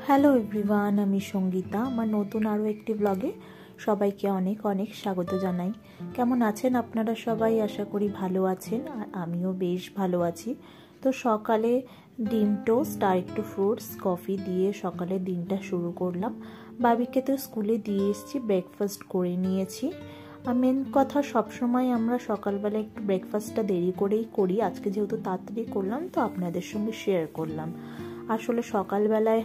Hello everyone, আমি সঙ্গীতা। আমার নতুন আরও একটি ব্লগে সবাইকে অনেক অনেক স্বাগত জানাই। কেমন আছেন আপনারা সবাই? আশা করি ভালো আছেন, আর আমিও বেশ ভালো আছি। তো সকালে ডিম টোস্ট আর একটু ফ্রুটস কফি দিয়ে সকালে দিনটা শুরু করলাম। বাবিকে তো স্কুলে দিয়ে এসেছি, ব্রেকফাস্ট করে নিয়েছি। আর মেন কথা, সবসময় আমরা সকালবেলা একটু ব্রেকফাস্টটা দেরি করেই করি। আজকে যেহেতু তাড়াতাড়ি করলাম, তো আপনাদের সঙ্গে শেয়ার করলাম। আসলে সকালবেলায়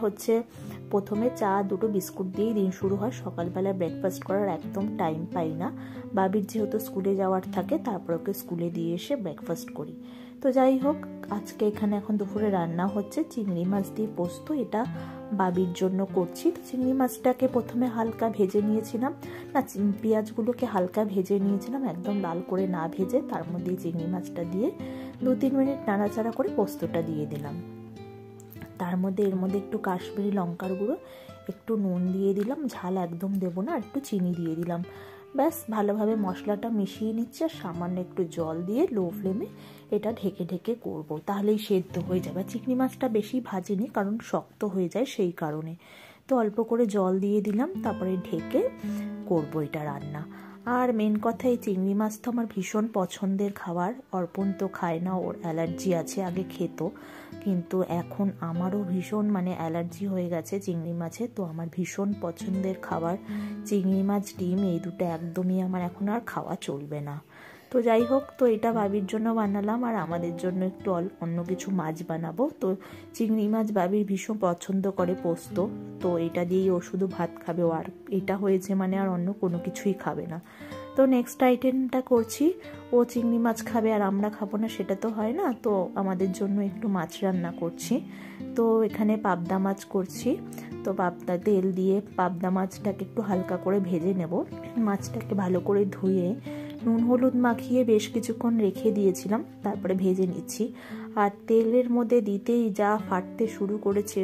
প্রথমে চা দুটো বিস্কুট দিয়েই দিন শুরু হয়। সকালবেলায় ব্রেকফাস্ট করার একদম টাইম পাই না। বাবির যেহেতু স্কুলে যাওয়ার থাকে, তারপর ওকে স্কুলে দিয়ে এসে ব্রেকফাস্ট করি। তো যাই হোক, আজকে এখানে এখন দুপুরে রান্না হচ্ছে চিংড়ি মাছ দিয়ে পোস্ত। এটা বাবির জন্য করছি। তো চিংড়ি মাছটাকে প্রথমে হালকা ভেজে নিয়েছিলাম, পেঁয়াজগুলোকে হালকা ভেজে নিয়েছিলাম, একদম লাল করে না ভেজে। তার মধ্যে চিংড়ি মাছটা দিয়ে 2-3 মিনিট নাড়াচাড়া করে পোস্তটা দিয়ে দিলাম। তার মধ্যে এর মধ্যে একটু কাশ্মীরি লঙ্কার গুঁড়ো, একটু নুন দিয়ে দিলাম, ঝাল একদম দেবো না, আর একটু চিনি দিয়ে দিলাম। ব্যাস ভালোভাবে মশলাটা মিশিয়ে নিচ্ছে, আর সামান্য একটু জল দিয়ে লো ফ্লেমে এটা ঢেকে ঢেকে করব, তাহলেই সেদ্ধ হয়ে যাবে। চিংড়ি মাছটা বেশি ভাজিনি, কারণ শক্ত হয়ে যায় সেই কারণে। তো অল্প করে জল দিয়ে দিলাম, তারপরে ঢেকে করব এটা রান্না। আর মেন কথা, এই চিংড়ি মাছ তো আমার ভীষণ পছন্দের খাবার। অর্পণ তো খায় না, ওর অ্যালার্জি আছে, আগে খেত, কিন্তু এখন আমারও ভীষণ অ্যালার্জি হয়ে গেছে চিংড়ি মাছে। তো আমার ভীষণ পছন্দের খাবার চিংড়ি মাছ, ডিম, এই দুটো একদমই আমার এখন আর খাওয়া চলবে না। তো যাই হোক, তো এটা বাবির জন্য বানালাম, আর আমাদের জন্য একটু অন্য কিছু মাছ বানাবো। তো চিংড়ি মাছ বাবির ভীষণ পছন্দ করে পোস্ত, তো এটা দিয়েই ও শুধু ভাত খাবে। ও আর এটা হয়েছে আর অন্য কোনো কিছুই খাবে না। তো নেক্সট আইটেমটা করছি, ও চিংড়ি মাছ খাবে আর আমরা খাবো না, সেটা তো হয় না। তো আমাদের জন্য একটু মাছ রান্না করছি। তো এখানে পাবদা মাছ করছি। তো পাবদা তেল দিয়ে পাবদা মাছটাকে একটু হালকা করে ভেজে নেব। মাছটাকে ভালো করে ধুয়ে নুন হলুদ মাখিয়ে বেশ কিছুক্ষণ রেখে দিয়েছিলাম, তারপরে ভেজে নিচ্ছি। আর তেলের মধ্যে দিতেই যা ফাটতে শুরু করেছে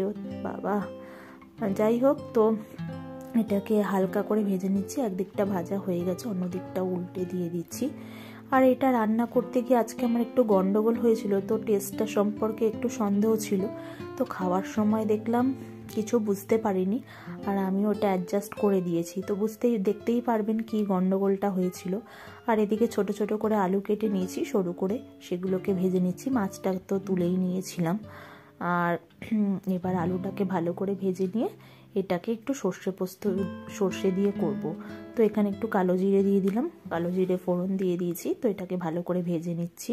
বাবা। যাই হোক, তো এটাকে হালকা করে ভেজে নিচ্ছি। একদিকটা ভাজা হয়ে গেছে, অন্য দিকটা উল্টে দিয়ে দিচ্ছি। আর এটা রান্না করতে গিয়ে আজকে আমার একটু গন্ডগোল হয়েছিল, তো টেস্টটা সম্পর্কে একটু সন্দেহ ছিল। তো খাওয়ার সময় দেখলাম কিছু বুঝতে পারিনি, আর আমি ওটা অ্যাডজাস্ট করে দিয়েছি। তো দেখতেই পারবেন কি গন্ডগোলটা হয়েছিল। আর এদিকে ছোট ছোট করে আলু কেটে নিয়েছি সরু করে, সেগুলোকে ভেজে নিচ্ছি। মাছটা তো তুলেই নিয়েছিলাম। আর এবার আলুটাকে ভালো করে ভেজে নিয়ে এটাকে একটু সর্ষে দিয়ে করব। তো এখানে একটু কালো জিরে দিয়ে দিলাম, কালো জিরে ফোড়ন দিয়ে দিয়েছি। তো এটাকে ভালো করে ভেজে নিচ্ছি।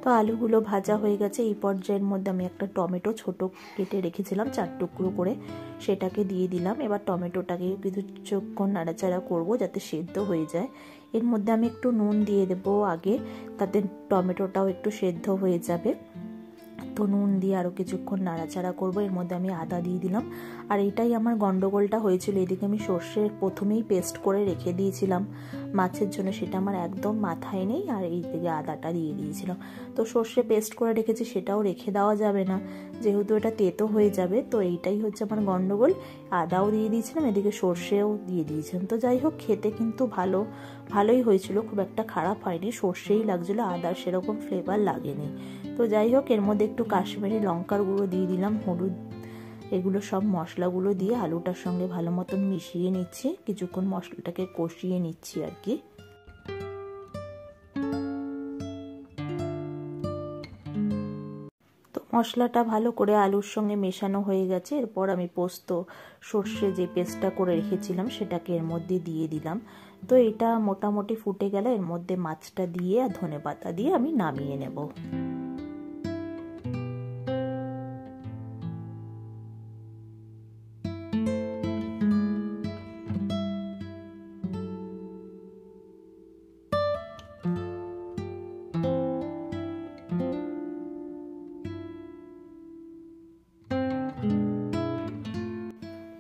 তো আলুগুলো ভাজা হয়ে গেছে। এই পর্যায়ের মধ্যে আমি একটা টমেটো ছোট কেটে রেখেছিলাম 4 টুকরো করে, সেটাকে দিয়ে দিলাম। এবার টমেটোটাকে কিছুক্ষণ নাড়াচাড়া করব যাতে সেদ্ধ হয়ে যায়। এর মধ্যে আমি একটু নুন দিয়ে দেবো আগে, তাতে টমেটোটাও একটু সেদ্ধ হয়ে যাবে। তো নুন দিয়ে আরও কিছুক্ষণ নাড়াচাড়া করব। এর মধ্যে আমি আদা দিয়ে দিলাম। আর এটাই আমার গন্ডগোলটা হয়েছিল। এদিকে আমি সর্ষে প্রথমেই পেস্ট করে রেখে দিয়েছিলাম মাছের জন্য, সেটা আমার একদম মাথায় নেই। আর এই দিকে আদাটা দিয়ে দিয়েছিলাম। তো সর্ষে পেস্ট করে রেখেছি, সেটাও রেখে দেওয়া যাবে না, যেহেতু এটা তেতো হয়ে যাবে। তো এইটাই হচ্ছে আমার গন্ডগোল। আদাও দিয়ে দিয়েছিলাম, এদিকে সর্ষেও দিয়ে দিয়েছিলাম। তো যাই হোক, খেতে কিন্তু ভালোই হয়েছিল, খুব একটা খারাপ হয়নি। সর্ষেই লাগছিলো, আদার সেরকম ফ্লেভার লাগেনি। তো যাই হোক, এর মধ্যে একটু কাশ্মীরি লঙ্কার গুঁড়ো দিয়ে দিলাম, হলুদ, এগুলো সব মশলাগুলো দিয়ে আলুটার সঙ্গে ভালো মতন মিশিয়ে নিচ্ছি। কিছুক্ষণ মশলাটাকে কষিয়ে নিচ্ছি আর কি। তো মশলাটা ভালো করে আলুর সঙ্গে মেশানো হয়ে গেছে। এরপর আমি সর্ষে যে পেস্টটা করে রেখেছিলাম সেটাকে এর মধ্যে দিয়ে দিলাম। তো এটা মোটামুটি ফুটে গেলে এর মধ্যে মাছটা দিয়ে আর ধনেপাতা দিয়ে আমি নামিয়ে নেব।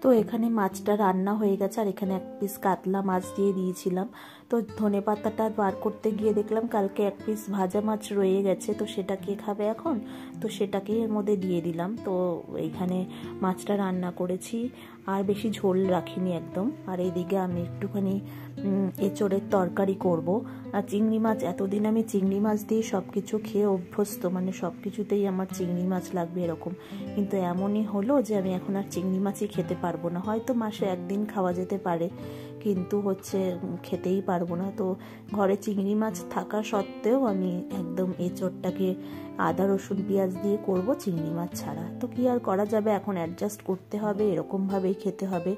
তো এখানে মাছটা রান্না হয়ে গেছে, আর এখানে এক পিস কাতলা মাছ দিয়ে দিয়েছিলাম। তো ধনে পাতাটা বার করতে গিয়ে দেখলাম কালকে এক পিস ভাজা মাছ রয়ে গেছে, তো সেটা কে খাবে এখন, তো সেটাকেই এর মধ্যে দিয়ে দিলাম। তো এইখানে মাছটা রান্না করেছি, আর বেশি ঝোল রাখিনি একদম। আর এইদিকে আমি একটুখানি এঁচোড়ের তরকারি করব। আর চিংড়ি মাছ, এতদিন আমি চিংড়ি মাছ দিয়ে সব কিছু খেয়ে অভ্যস্ত, মানে সব কিছুতেই আমার চিংড়ি মাছ লাগবে এরকম। কিন্তু এমনই হলো যে আমি এখন আর চিংড়ি মাছই খেতে পারবো না। হয়তো মাসে একদিন খাওয়া যেতে পারে, কিন্তু খেতেই পারবো না। তো ঘরে চিংড়ি মাছ থাকা সত্ত্বেও আমি একদম এঁচোড়টাকে আদা রসুন পেঁয়াজ দিয়ে করব, চিংড়ি মাছ ছাড়া। তো কি আর করা যাবে, এখন অ্যাডজাস্ট করতে হবে, এরকমভাবেই খেতে হবে।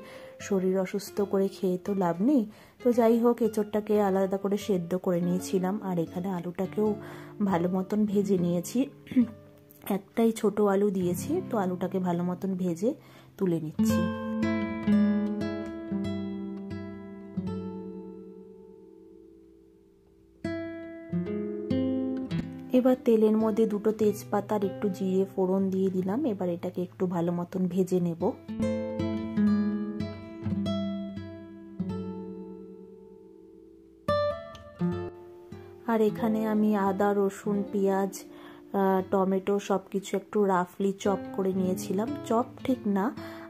শরীর অসুস্থ করে খেয়ে তো লাভ নেই। তো যাই হোক, এঁচোড়টাকে আলাদা করে সেদ্ধ করে নিয়েছিলাম, আর এখানে আলুটাকেও ভালো মতন ভেজে নিয়েছি। একটাই ছোট আলু দিয়েছি, তো আলুটাকে ভালো মতন ভেজে তুলে নিচ্ছি। এবার তেলের মধ্যে দুটো তেজপাতা আর একটু জিরে ফোড়ন দিয়ে দিলাম। এবার এটাকে একটু ভালো মতন ভেজে নেব। আর এখানে আমি আদা রসুন পেঁয়াজ টমেটো সব কিছু একটু রাফলি চপ করে নিয়েছিলাম। চপ ঠিক না,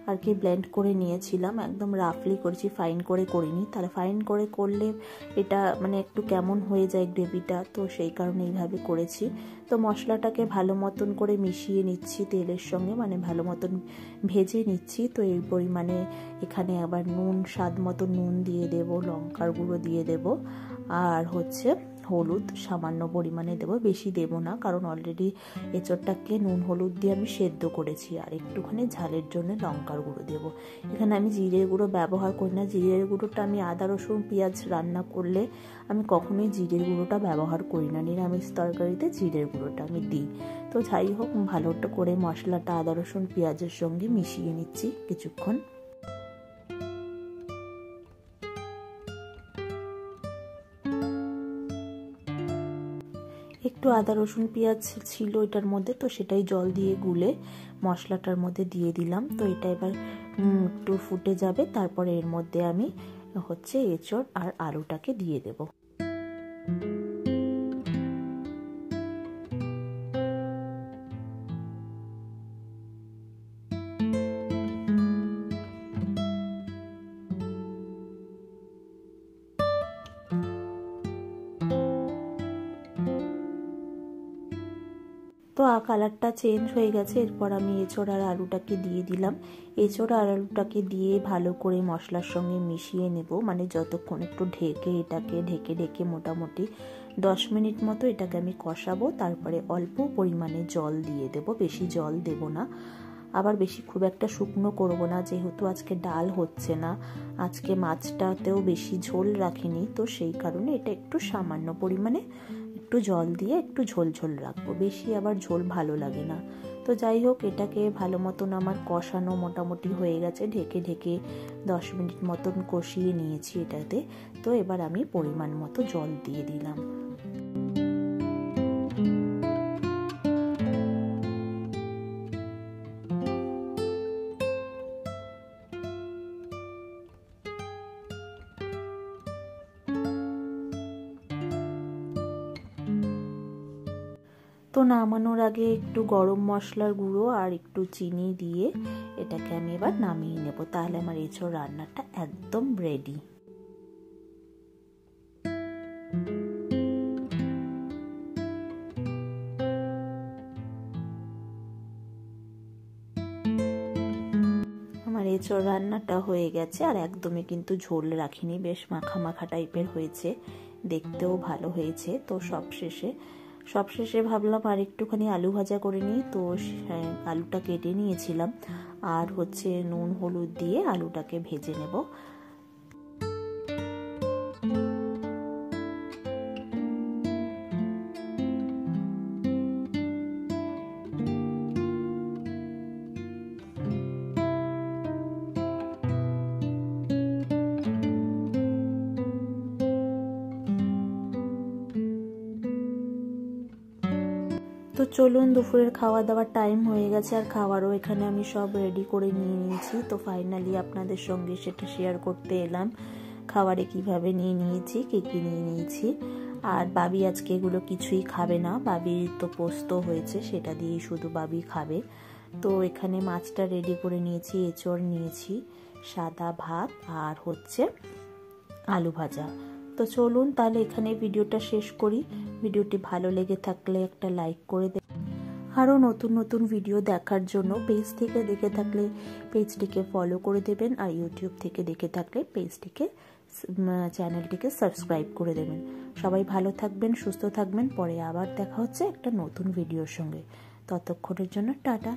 আর কি ব্লেন্ড করে নিয়েছিলাম, একদম রাফলি করেছি, ফাইন করে করিনি। তাহলে ফাইন করে করলে এটা মানে একটু কেমন হয়ে যায় গ্রেভিটা, তো সেই কারণে এইভাবে করেছি। তো মশলাটাকে ভালো মতন করে মিশিয়ে নিচ্ছি তেলের সঙ্গে, মানে ভালো মতন ভেজে নিচ্ছি। তো এই পরিমাণে এখানে আবার নুন, স্বাদ মতো নুন দিয়ে দেব, লঙ্কার গুঁড়ো দিয়ে দেব, আর হলুদ সামান্য পরিমাণে দেব, বেশি দেব না, কারণ অলরেডি এঁচোড়টাকে নুন হলুদ দিয়ে আমি সেদ্ধ করেছি। আর একটুখানি ঝালের জন্য লঙ্কার গুঁড়ো দেব। এখানে আমি জিরের গুঁড়ো ব্যবহার করি না। জিরের গুঁড়োটা আমি আদা রসুন পেঁয়াজ রান্না করলে আমি কখনোই জিরের গুঁড়োটা ব্যবহার করি না। নিরামিষ তরকারিতে জিরের গুঁড়োটা আমি দিই। তো যাই হোক, ভালো করে মশলাটা আদা রসুন পেঁয়াজের সঙ্গে মিশিয়ে নিচ্ছি কিছুক্ষণ। একটু আদা রসুন পেঁয়াজ ছিল এটার মধ্যে, তো সেটাই জল দিয়ে গুলে মশলাটার মধ্যে দিয়ে দিলাম। তো এটা এবার একটু ফুটে যাবে, তারপরে এর মধ্যে আমি এঁচোড় আর আলুটাকে দিয়ে দেব। তো কালারটা চেঞ্জ হয়ে গেছে। এরপর আমি এঁচোড় আর আলুটাকে দিয়ে দিলাম। এঁচোড় আর আলুটাকে দিয়ে ভালো করে মশলার সঙ্গে মিশিয়ে নেব, মানে যতক্ষণ একটু এটাকে ঢেকে মোটামুটি 10 মিনিট মতো এটাকে আমি কষাবো। তারপরে অল্প পরিমাণে জল দিয়ে দেব, বেশি জল দেব না, আবার বেশি খুব একটা শুকনো করব না, যেহেতু আজকে ডাল হচ্ছে না, আজকে মাছটাতেও বেশি ঝোল রাখিনি, তো সেই কারণে এটা একটু সামান্য পরিমাণে একটু জল দিয়ে একটু ঝোল ঝোল রাখবো, বেশি আবার ঝোল ভালো লাগে না। তো যাই হোক, এটাকে ভালো মতন আমার কষানো মোটামুটি হয়ে গেছে। ঢেকে 10 মিনিট মতন কষিয়ে নিয়েছি এটাতে। তো এবার আমি পরিমাণ মতো জল দিয়ে দিলাম। তো নামানোর আগে একটু গরম মশলার গুঁড়ো আর একটু চিনি দিয়ে এটাকে আমি এবার নামিয়ে নেব। তাহলে আমার এঁচোড় রান্নাটা একদম রেডি। আমার এঁচোড় রান্নাটা হয়ে গেছে, আর একদমই কিন্তু ঝোল রাখিনি, বেশ মাখা মাখা টাইপের হয়েছে, দেখতেও ভালো হয়েছে। তো সবশেষে ভাবলাম আর একটুখানি আলু ভাজা করে নিই। তো আলুটা কেটে নিয়েছিলাম, আর নুন হলুদ দিয়ে আলুটাকে ভেজে নেব। তো চলুন, দুপুরের খাওয়া দাওয়ার টাইম হয়ে গেছে, আর খাওয়ারও এখানে আমি সব রেডি করে নিয়ে নিয়েছি। তো ফাইনালি আপনাদের সঙ্গে সেটা শেয়ার করতে এলাম, খাবারে কিভাবে নিয়ে নিয়েছি, কী কী নিয়ে নিয়েছি। আর বাবি আজকে এগুলো কিছুই খাবে না, বাবির তো পোস্ত হয়েছে, সেটা দিয়েই শুধু বাবি খাবে। তো এখানে মাছটা রেডি করে নিয়েছি, এঁচড় নিয়েছি, সাদা ভাত আর হচ্ছে আলু ভাজা। তো চলুন তাহলে এখানে ভিডিওটা শেষ করি। ভিডিওটি ভালো লেগে থাকলে একটা লাইক করে দেবেন। আরও নতুন নতুন ভিডিও দেখার জন্য পেজ থেকে দেখে থাকলে পেজটিকে ফলো করে দেবেন, আর ইউটিউব থেকে দেখে থাকলে চ্যানেলটিকে সাবস্ক্রাইব করে দেবেন। সবাই ভালো থাকবেন, সুস্থ থাকবেন। পরে আবার দেখা হচ্ছে একটা নতুন ভিডিওর সঙ্গে। ততক্ষণের জন্য টাটা।